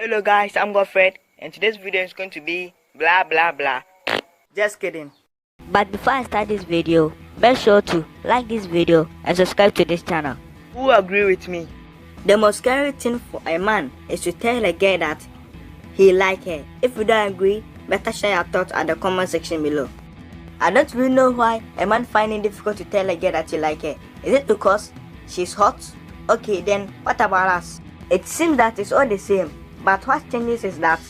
Hello guys, I'm Godfred, and today's video is going to be blah blah blah. Just kidding. But before I start this video, make sure to like this video and subscribe to this channel. Who agree with me? The most scary thing for a man is to tell a girl that he like her. If you don't agree, better share your thoughts at the comment section below. I don't really know why a man find it difficult to tell a girl that he like her. Is it because she's hot? Okay, then what about us? It seems that it's all the same, but what changes is that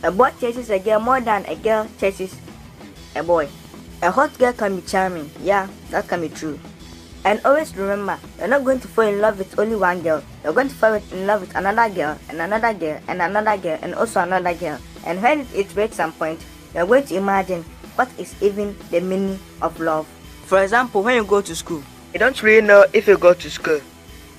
a boy chases a girl more than a girl chases a boy. A hot girl can be charming, yeah, that can be true. And always remember, you're not going to fall in love with only one girl. You're going to fall in love with another girl, and another girl, and another girl, and also another girl. And when it reaches some point, you're going to imagine what is even the meaning of love. For example, when you go to school, you don't really know if you go to school.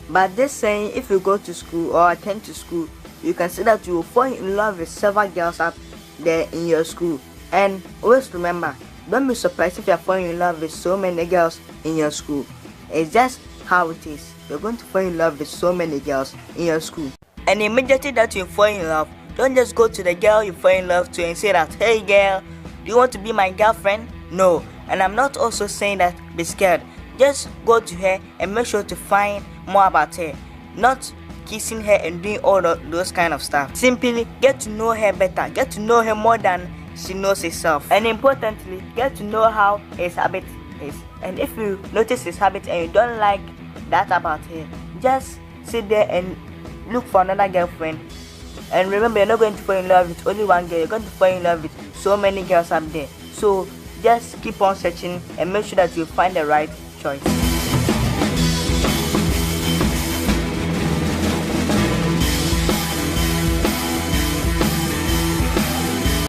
But this saying, if you go to school or attend to school, you can see that you will fall in love with several girls out there in your school. And always remember, don't be surprised if you're falling in love with so many girls in your school. It's just how it is. You're going to fall in love with so many girls in your school. And immediately that you fall in love, don't just go to the girl you fall in love to and say that, hey girl, do you want to be my girlfriend? No. And I'm not also saying that be scared. Just go to her and make sure to find more about her. Not kissing her and doing all those kind of stuff. Simply get to know her better. Get to know her more than she knows herself. And importantly, get to know how his habit is. And if you notice his habit and you don't like that about her, just sit there and look for another girlfriend. And remember, you're not going to fall in love with only one girl. You're going to fall in love with so many girls out there. So just keep on searching and make sure that you find the right choice.